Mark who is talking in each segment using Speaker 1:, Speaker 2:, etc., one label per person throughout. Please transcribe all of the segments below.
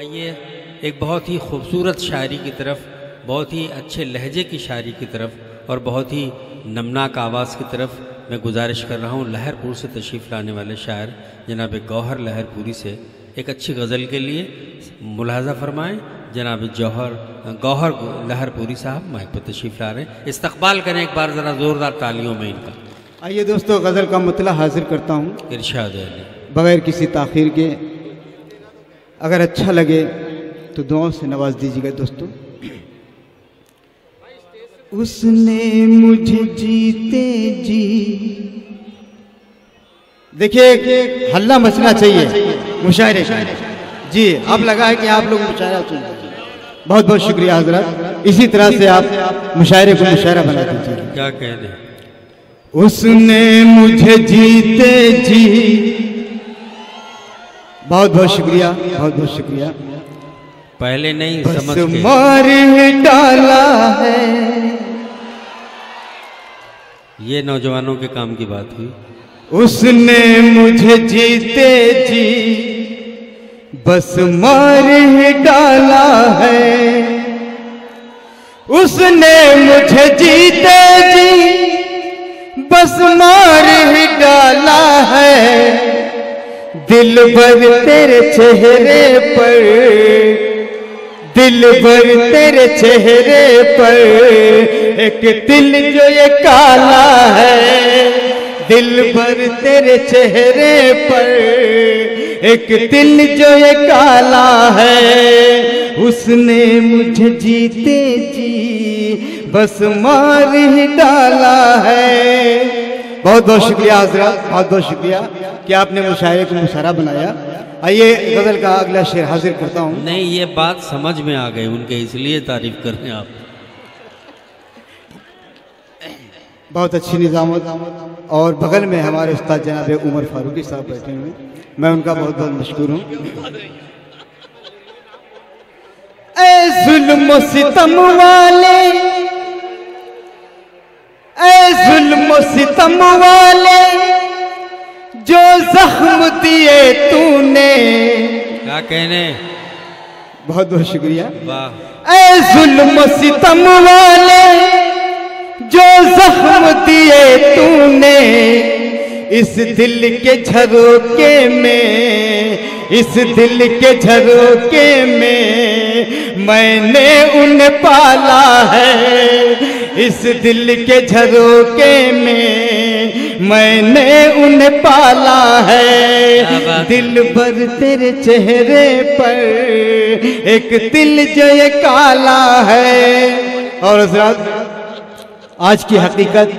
Speaker 1: आइए एक बहुत ही खूबसूरत शायरी की तरफ, बहुत ही अच्छे लहजे की शायरी की तरफ और बहुत ही नमनाक आवाज़ की तरफ मैं गुजारिश कर रहा हूँ लहरपुर से तशरीफ़ लाने वाले शायर जनाब गौहर लहरपुरी से एक अच्छी गज़ल के लिए मुलाहज़ा फरमाएँ। जनाब गौहर लहरपुरी साहब माइक पर तशरीफ़ ला रहे हैं, इस्तकबाल करें एक बार ज़रा ज़ोरदार तालियों में इनका।
Speaker 2: आइए दोस्तों, गज़ल का मतला हाजिर करता हूँ
Speaker 1: इरशाद है
Speaker 2: बग़ैर किसी ताख़ीर के। अगर अच्छा लगे तो दुआओं से नवाज दीजिएगा दोस्तों। उसने मुझे जीते जी, देखिए हल्ला मचना चाहिए मुशायरे जी। आप लगा है कि आप लोग मुशायरा सुन रहे हैं, बहुत बहुत शुक्रिया हजरत। इसी तरह से आप मुशायरे को मुशायरा बना दीजिए।
Speaker 1: क्या कह रहे?
Speaker 2: उसने मुझे जीते जी, बहुत बहुत शुक्रिया, बहुत बहुत शुक्रिया।
Speaker 1: पहले नहीं
Speaker 2: बस
Speaker 1: समझ के
Speaker 2: मार डाला है,
Speaker 1: ये नौजवानों के काम की बात हुई।
Speaker 2: उसने मुझे जीते जी बस मार डाला है। उसने मुझे जीते जी बस मार डाला है। दिल भर तेरे चेहरे पर, दिल भर तेरे चेहरे पर एक दिल जो ये काला है। दिल भर तेरे चेहरे पर एक दिल जो ये काला है। उसने मुझे जीते जी बस मार ही डाला है। बहुत बहुत शुक्रिया हजरत, बहुत बहुत शुक्रिया कि आपने मुशायरे को मुशायरा बनाया। आइए गज़ल का अगला शेर हाजिर करता हूँ।
Speaker 1: नहीं, ये बात समझ में आ गई उनके, इसलिए तारीफ कर रहे हैं आप।
Speaker 2: बहुत अच्छी निज़ामत। और बगल में हमारे उस्ताद जनाब उमर फारूकी साहब बैठे हुए, मैं उनका बहुत बहुत मशकूर हूँ। ऐ जुल्म सितम वाले, ऐ जुल्म सितम वाले जो जख्म दिए तूने।
Speaker 1: क्या कहने?
Speaker 2: बहुत बहुत शुक्रिया।
Speaker 1: वाह।
Speaker 2: ऐ जुल्म सितम वाले जो जख्म दिए तूने, इस दिल के झरोके में, इस दिल के झरोके में मैंने उन्हें पाला है। इस दिल के झरोके में मैंने उन्हें पाला है। दिल भर तेरे चेहरे पर एक दिल जो ये काला है। और हज़रत आज की हकीकत,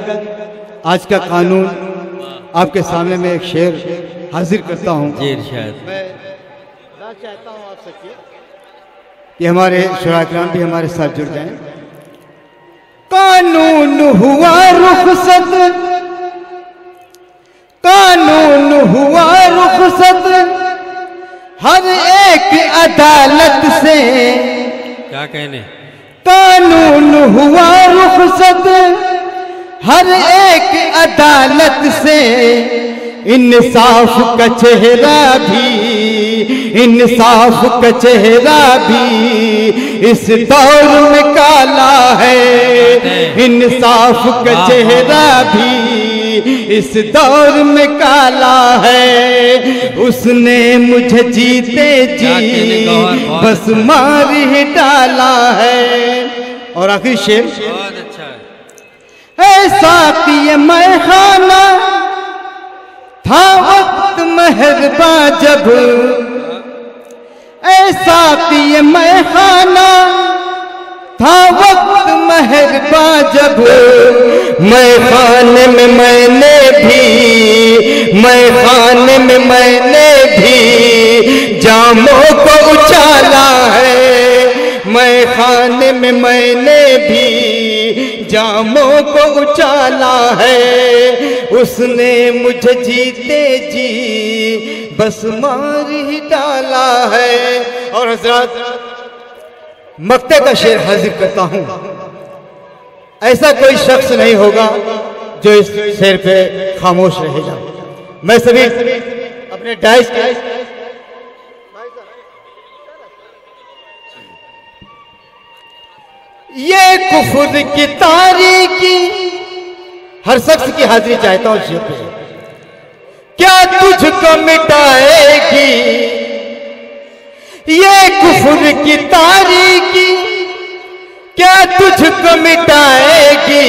Speaker 2: आज का कानून आपके सामने में एक शेर हाजिर करता हूँ।
Speaker 1: जी शायद
Speaker 2: मैं चाहता हूँ आपसे कि हमारे शुरा-ए-किराम भी हमारे साथ जुड़ जाएं। कानून हुआ रुखसत, कानून हुआ रुखसत हर एक अदालत से।
Speaker 1: क्या कहने?
Speaker 2: कानून हुआ रुखसत हर एक अदालत से। इंसाफ का चेहरा भी, इंसाफ का चेहरा भी इस दौर में काला है। इंसाफ का चेहरा भी इस दौर में काला है। उसने मुझे जीते जी बस मार ही डाला है। और आखिरी शेर,
Speaker 1: बहुत अच्छा है।
Speaker 2: ऐसा कि मैं खाना था वक्त मेहरबा जब, ऐसा कि मैं खाना था वक्त मेहरबा जब। मैं खाने में मैंने भी, मैं खाने में मैंने भी जामों को उछाला है। मैं खाने में मैंने भी जामों को उछाला है। उसने मुझे जीते जी बस मार ही डाला है। और हजरत मक्ते का शेर हाजिर करता हूँ। ऐसा कोई शख्स नहीं होगा जो इस शेर पे खामोश रहेगा। मैं सभी अपने डाइस के ये कुफर की तारीकी, हर शख्स की हाजिरी चाहता हूं शेर पे, क्या तुझको मिटाएगी ये कुफर की तारीकी, क्या तुझको मिटाएगी।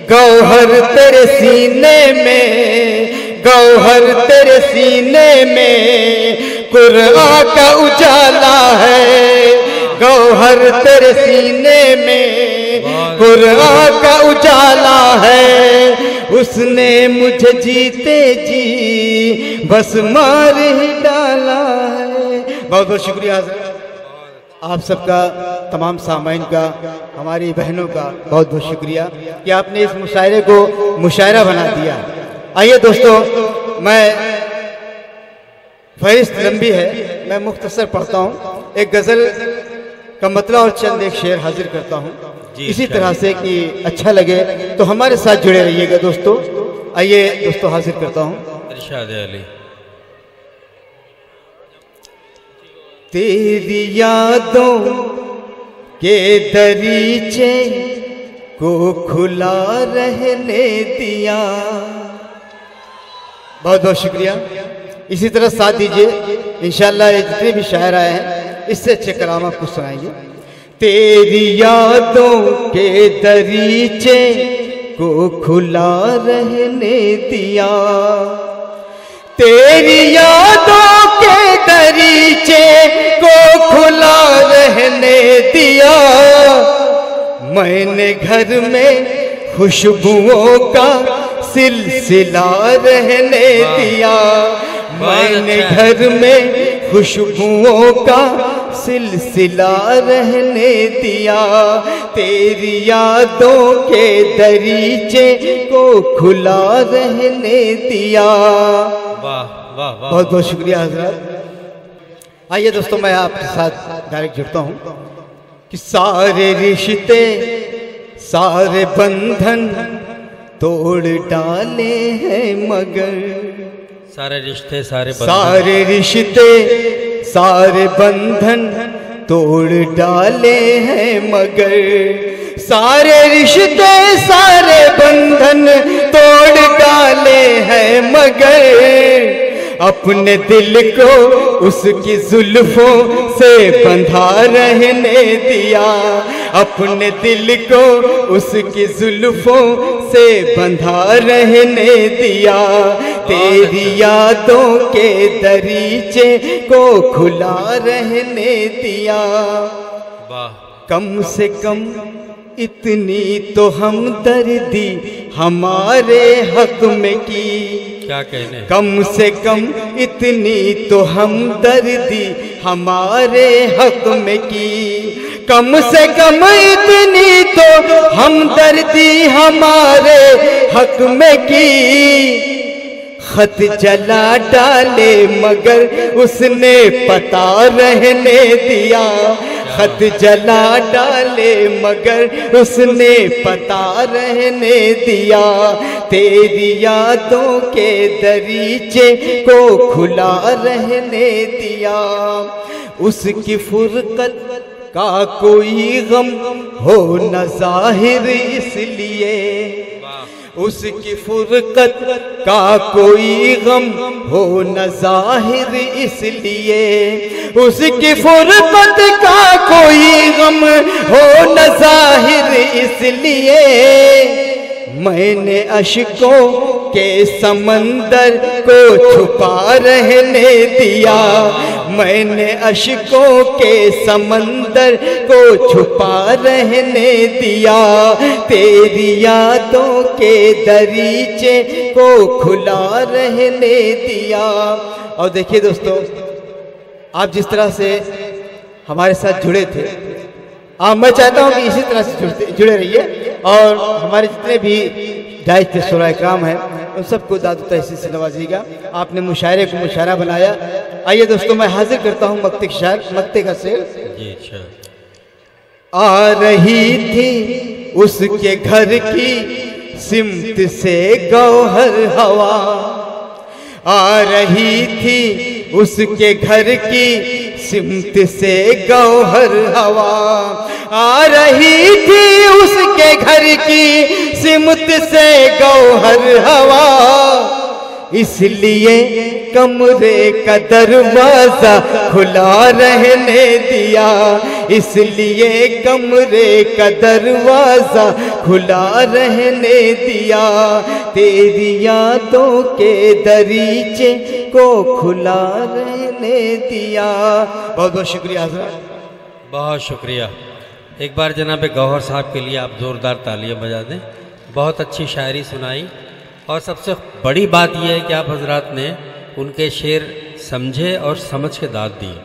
Speaker 2: गौहर तेरे सीने में, गौहर तेरे सीने में कुरान का उजाला है। गौहर तेरे सीने में कुरान का उजाला है। उसने मुझे जीते जी बस मार ही डाला है। बहुत बहुत शुक्रिया आप सबका, तमाम सामाइन का, हमारी बहनों का बहुत बहुत शुक्रिया कि आपने इस मुशायरे को मुशायरा बना दिया। आइए दोस्तों, मैं फहरिस्त लंबी है, मैं मुख्तसर पढ़ता हूँ। एक गज़ल का मतलब और चंद एक शेर हाजिर करता हूँ इसी तरह से कि अच्छा लगे, तो हमारे साथ जुड़े रहिएगा दोस्तों। आइए दोस्तों, हाजिर करता हूँ।
Speaker 1: इरशाद अली।
Speaker 2: तेरी यादों के दरीचे को खुला रहने दिया। बहुत बहुत शुक्रिया। इसी तरह साथ दीजिए, इंशाअल्लाह जितने भी शायर आए हैं इससे अच्छे कलाम आपको सुनाएंगे। तेरी यादों के दरीचे को खुला रहने दिया, तेरी यादों के दरीचे को खुला रहने दिया। मैंने घर में खुशबुओं का सिलसिला रहने दिया। मैंने घर में खुशबुओं का सिलसिला रहने दिया। तेरी यादों के दरीचे को खुला रहने दिया।
Speaker 1: वाह वाह वाह,
Speaker 2: बहुत बहुत शुक्रिया हजरत। आइए दोस्तों, मैं आपके साथ डायरेक्ट जुड़ता हूँ कि सारे रिश्ते सारे बंधन तोड़ डाले हैं मगर,
Speaker 1: सारे रिश्ते सारे बंधन,
Speaker 2: सारे रिश्ते सारे बंधन तोड़ डाले हैं मगर, सारे रिश्ते सारे बंधन तोड़ डाले हैं मगर, अपने दिल को उसकी जुल्फों से बंधा रहने दिया। अपने दिल को उसकी जुल्फों से बंधा रहने दिया। तेरी यादों के दरीचे को खुला रहने दिया। कम से कम इतनी तो हमदर्दी हमारे हक में की,
Speaker 1: क्या कहने,
Speaker 2: कम से कम इतनी तो हमदर्दी हमारे हक में की। कम से कम इतनी तो हमदर्दी हमारे हक में की। खत जला डाले मगर उसने पता रहने दिया। खत जला डाले मगर उसने पता रहने दिया। तेरी यादों के दरीचे को खुला रहने दिया। उसकी फुरकत का कोई गम हो न जाहिर इसलिए, उसकी फुरकत का कोई गम हो न जाहिर इसलिए, उसकी फुरकत का कोई गम हो न जाहिर इसलिए। मैंने अश्कों के समंदर को छुपा रहने दिया। मैंने अश्कों के समंदर को छुपा रहने दिया। तेरी यादों के दरीचे को खुला रहने दिया। और देखिए दोस्तों, आप जिस तरह से हमारे साथ जुड़े थे, मैं चाहता हूं कि इसी तरह से जुड़े रहिए। और हमारे जितने भी दायित्व थे शुरा काम है, उन सबको दादू तहसील से नवाजिएगा। आपने मुशायरे को मुशायरा बनाया। आइए दोस्तों, मैं हाजिर करता हूँ मक्ते का शायर, मक्ते का शेर। आ रही थी उसके घर की सिमत से गौहर हवा, आ रही थी उसके घर की सिमत से गौहर हवा आ रही थी उसके घर की, सिमत से गौहर हवा, इसलिए कमरे का दरवाजा खुला रहने दिया, इसलिए कमरे का दरवाजा खुला रहने दिया, तेरी यादों के दरीचे को खुला रहने दिया। बहुत बहुत शुक्रिया हज़रत,
Speaker 1: बहुत शुक्रिया। एक बार जनाब गौहर साहब के लिए आप ज़ोरदार तालियां बजा दें। बहुत अच्छी शायरी सुनाई और सबसे बड़ी बात यह है कि आप हजरात ने उनके शेर समझे और समझ के दाद दिए।